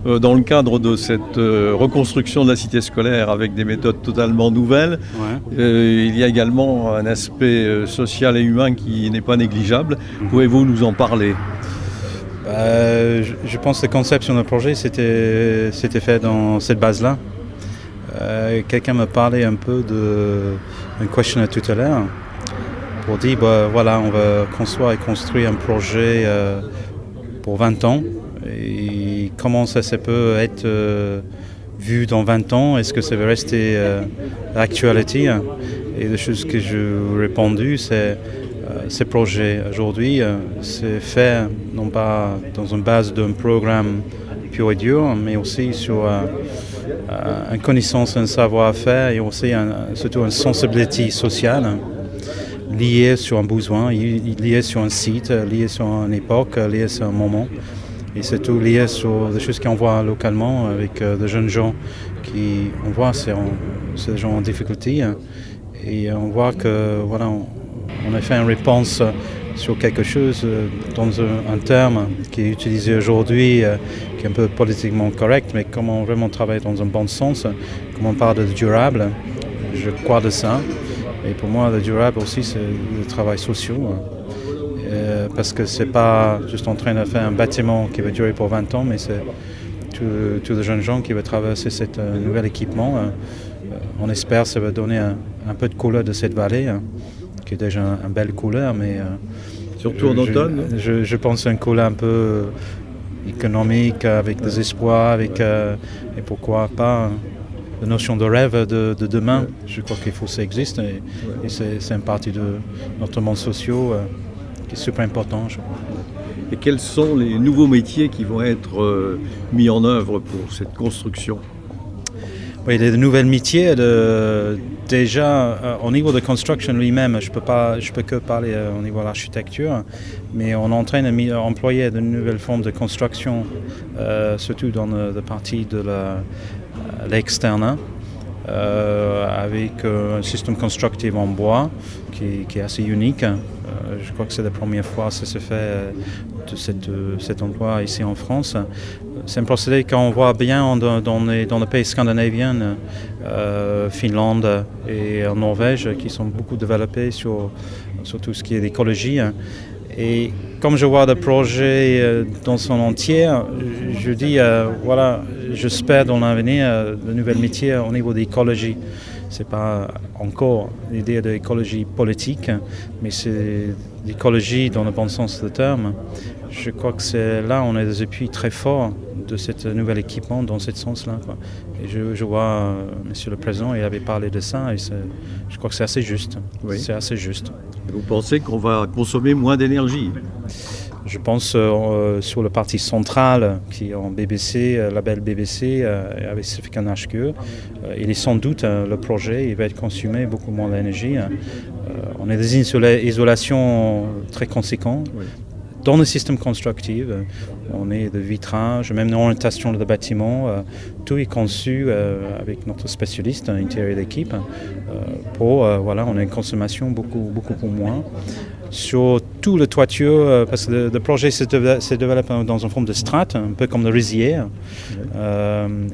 dans le cadre de cette reconstruction de la cité scolaire avec des méthodes totalement nouvelles. Ouais. Il y a également un aspect social et humain qui n'est pas négligeable. Pouvez-vous nous en parler? Je pense que la conception du projet c'était fait dans cette base-là. Quelqu'un me parlait un peu d'un questionnaire tout à l'heure pour dire voilà, on va construire un projet pour 20 ans et comment ça peut être vu dans 20 ans, est-ce que ça va rester l'actualité? Et les choses que j'ai répondu, c'est ce projet aujourd'hui, c'est fait non pas dans une base d'un programme pur et dur, mais aussi sur une connaissance, un savoir-faire et aussi surtout une sensibilité sociale liée sur un besoin, liée sur un site, liée sur une époque, liée sur un moment. Et c'est tout lié sur des choses qu'on voit localement avec des jeunes gens qui, on voit, c'est des gens en difficulté. Et on voit que voilà, on a fait une réponse sur quelque chose dans un terme qui est utilisé aujourd'hui, qui est un peu politiquement correct, mais comment vraiment travailler dans un bon sens, comment on parle de durable, je crois de ça. Et pour moi, le durable aussi, c'est le travail social. Parce que c'est pas juste en train de faire un bâtiment qui va durer pour 20 ans, mais c'est tous les jeunes gens qui vont traverser ce nouvel équipement. On espère que ça va donner un peu de couleur de cette vallée, qui est déjà une belle couleur, mais surtout en automne. Je pense à une couleur un peu économique, avec des espoirs, et pourquoi pas la notion de rêve de demain. Je crois qu'il faut que ça existe, et c'est une partie de notre monde social qui est super important, je crois. Et quels sont les nouveaux métiers qui vont être mis en œuvre pour cette construction? Oui, les nouveaux métiers, déjà au niveau de construction lui-même, je peux que parler au niveau de l'architecture, mais on est en train d'employer de nouvelles formes de construction, surtout dans la partie de l'externe, avec un système constructif en bois qui est assez unique. Je crois que c'est la première fois que ça se fait de cet endroit ici en France. C'est un procédé qu'on voit bien dans les pays scandinaviens, Finlande et Norvège, qui sont beaucoup développés sur tout ce qui est l'écologie. Et comme je vois le projet dans son entier, je dis, voilà, j'espère dans l'avenir de nouveaux métiers au niveau de l'écologie. Ce n'est pas encore l'idée de l'écologie politique, mais c'est l'écologie dans le bon sens du terme. Je crois que c'est là on a des appuis très forts de ce nouvel équipement dans ce sens-là. Et je vois, Monsieur le Président, il avait parlé de ça, et je crois que c'est assez juste. Oui. C'est assez juste. Vous pensez qu'on va consommer moins d'énergie? Je pense sur la partie centrale qui est en BBC, label BBC, avec certificat HQE, il est sans doute le projet, il va être consommé beaucoup moins d'énergie. On a des isolations très conséquentes. Oui. Dans le système constructif, on est de vitrage, même l'orientation du bâtiment, tout est conçu avec notre spécialiste intérieur d'équipe pour, voilà, on a une consommation beaucoup pour moins. Sur tout le toiture, parce que le projet se développe dans une forme de strate, un peu comme le rizière.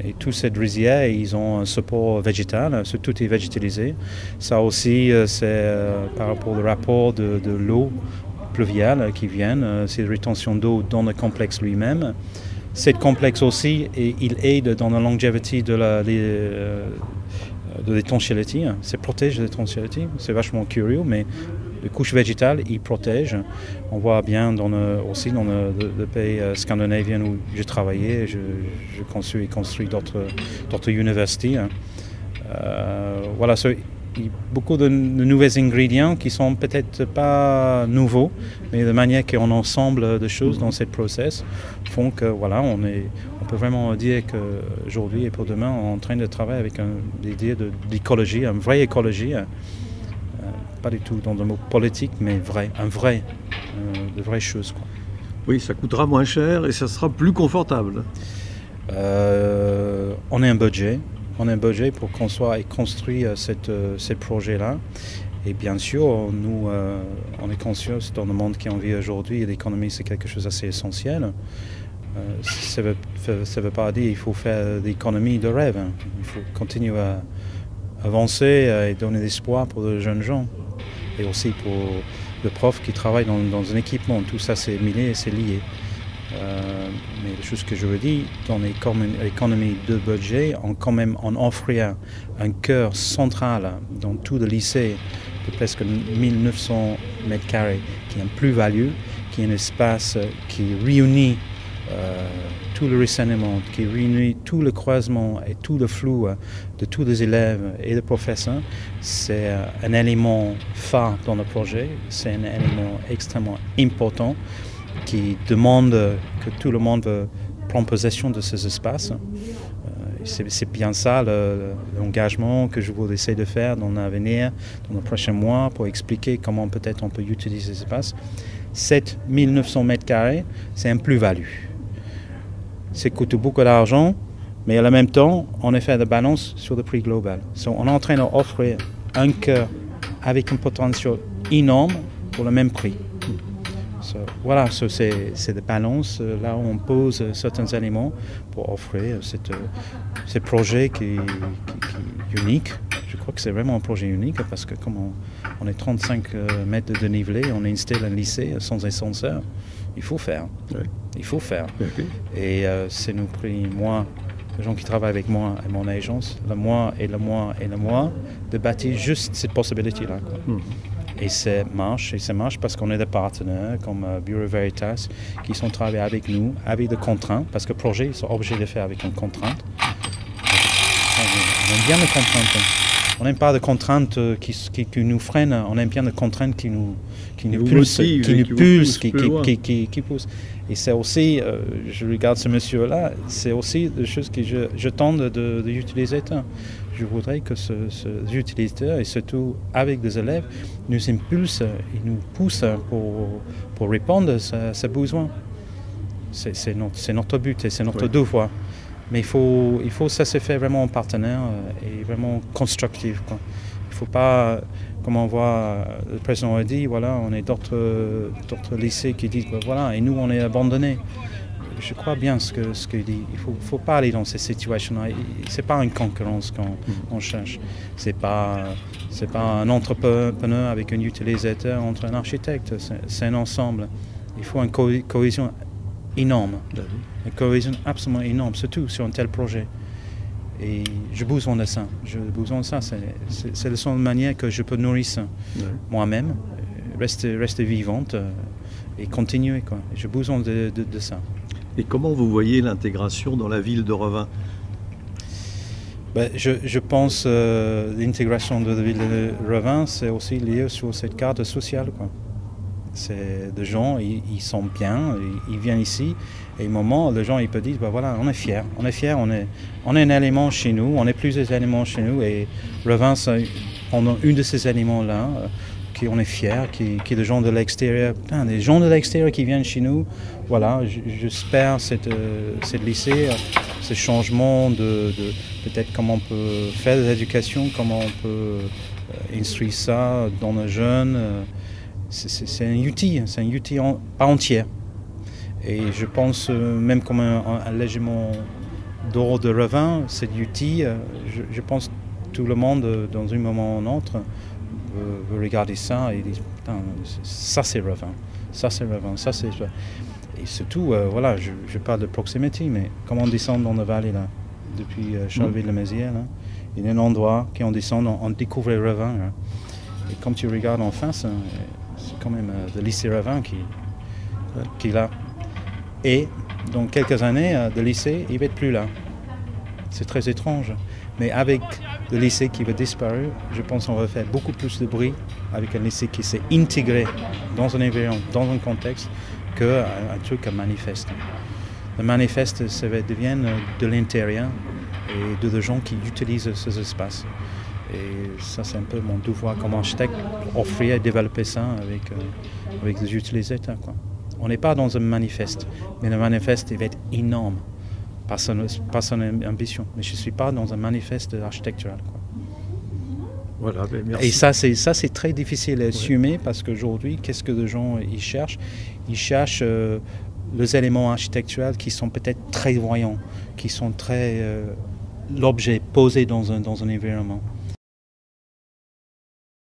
Et toute cette rizière, ils ont un support végétal, tout est végétalisé. Ça aussi, c'est par rapport au rapport de l'eau pluviales qui viennent, c'est la rétention d'eau dans le complexe lui-même. Cet complexe aussi, il aide dans la longévité de l'étanchéité, ça protège l'étanchéité, c'est vachement curieux, mais les couches végétales, il protège. On voit bien aussi dans le pays scandinavien où j'ai travaillé, je construis d'autres universités. Voilà, il y a beaucoup de nouveaux ingrédients qui sont peut-être pas nouveaux, mais de manière qu'on ensemble de choses dans cette process font que voilà, on peut vraiment dire qu'aujourd'hui et pour demain, on est en train de travailler avec l'idée d'écologie, une vraie écologie, pas du tout dans le mot politique, mais de vraies choses, quoi. Oui, ça coûtera moins cher et ça sera plus confortable. On a un budget. On a un budget pour construire et construire ce projet-là. Et bien sûr, nous, on est conscient dans le monde qui en vit aujourd'hui, l'économie c'est quelque chose d'assez essentiel. Ça veut pas dire qu'il faut faire l'économie de rêve. Hein. Il faut continuer à avancer et donner l'espoir pour les jeunes gens. Et aussi pour le prof qui travaille dans un équipement. Tout ça, c'est mêlé et c'est lié. Mais la chose que je veux dire, dans l'économie de budget, on offrir un cœur central dans tout le lycée de presque 1900 mètres carrés, qui est un plus-value, qui est un espace qui réunit tout le renseignement, qui réunit tout le croisement et tout le flou de tous les élèves et les professeurs. C'est un élément phare dans le projet, c'est un élément extrêmement important qui demande que tout le monde prenne possession de ces espaces. C'est bien ça l'engagement que je voudrais essayer de faire dans l'avenir, dans les prochains mois, pour expliquer comment peut-être on peut utiliser ces espaces. 7900 mètres carrés, c'est un plus-value. Ça coûte beaucoup d'argent, mais en même temps, on est fait de balance sur le prix global. Donc, on est en train d'offrir un cœur avec un potentiel énorme pour le même prix. Voilà, c'est de balance. Là où on pose certains éléments pour offrir ce projet qui est unique. Je crois que c'est vraiment un projet unique parce que comme on est 35 mètres de dénivelé, on installe un lycée sans ascenseur. Il faut faire. Oui. Il faut faire. Oui. Et c'est nous pris, moi, les gens qui travaillent avec moi et mon agence, le mois, de bâtir juste cette possibilité-là. Et ça marche parce qu'on est des partenaires comme Bureau Veritas qui sont travaillés avec nous, avec des contraintes, parce que le projet, ils sont obligés de faire avec une contrainte. On aime bien les contraintes. On n'aime pas des contraintes qui nous freinent, on aime bien des contraintes qui nous poussent, qui poussent. Et c'est aussi, je regarde ce monsieur-là, c'est aussi des choses que je tente d'utiliser. Je voudrais que ces utilisateurs, et surtout avec des élèves, nous impulsent et nous poussent pour répondre à ces besoins. C'est notre but et c'est notre devoir. Mais il faut ça se fait vraiment en partenaire et vraiment constructif. Quoi. Il ne faut pas, comme on voit, le président a dit, voilà, on est d'autres lycées qui disent, voilà, et nous on est abandonnés. Je crois bien ce qu'il dit. Il ne faut pas aller dans ces situations-là. Ce n'est pas une concurrence qu'on cherche. Ce n'est pas un entrepreneur avec un utilisateur entre un architecte. C'est un ensemble. Il faut une cohésion énorme. Une cohésion absolument énorme, surtout sur un tel projet. Et j'ai besoin de ça. C'est la seule manière que je peux nourrir ça moi-même, rester vivante et continuer. Quoi. J'ai besoin de ça. Et comment vous voyez l'intégration dans la ville de Revin? Je pense l'intégration de la ville de Revin, c'est aussi lié sur cette carte sociale. C'est des gens, ils sont bien, ils viennent ici, et au moment, les gens ils peuvent dire, voilà, on est fiers, on est un élément chez nous, on est plusieurs éléments chez nous, et Revin, on a une de ces éléments-là, qui on est fiers, qui est des gens de l'extérieur, des gens de l'extérieur qui viennent chez nous, voilà, j'espère cette lycée, ce changement de peut-être comment on peut faire de l'éducation, comment on peut instruire ça dans les jeunes. C'est un outil pas entier. Et je pense, même comme un légèrement d'or de Revin, cet outil, je pense que tout le monde, dans un moment ou un autre, veut regarder ça et dire, ça c'est Revin, ça c'est Revin, ça c'est... Et surtout, voilà, je parle de proximité, mais comme on descend dans la vallée, là, depuis Charleville-le-Mézières, il y a un endroit qu'on descend, on découvre Revin. Là. Et comme tu regardes en face, c'est quand même le lycée Revin qui est là. Et dans quelques années, le lycée, il va être plus là. C'est très étrange. Mais avec le lycée qui va disparaître, je pense qu'on va faire beaucoup plus de bruit avec un lycée qui s'est intégré dans un environnement, dans un contexte, qu'un truc manifeste. Le manifeste, ça va devenir de l'intérieur et de gens qui utilisent ces espaces. Et ça, c'est un peu mon devoir comme architecte, offrir et développer ça avec les utilisateurs. Quoi. On n'est pas dans un manifeste, mais le manifeste il va être énorme, pas son ambition. Mais je ne suis pas dans un manifeste architectural. Quoi. Voilà, merci. Et ça, c'est très difficile à assumer parce qu'aujourd'hui, qu'est-ce que les gens ils cherchent les éléments architecturaux qui sont peut-être très voyants, qui sont très l'objet posé dans un environnement.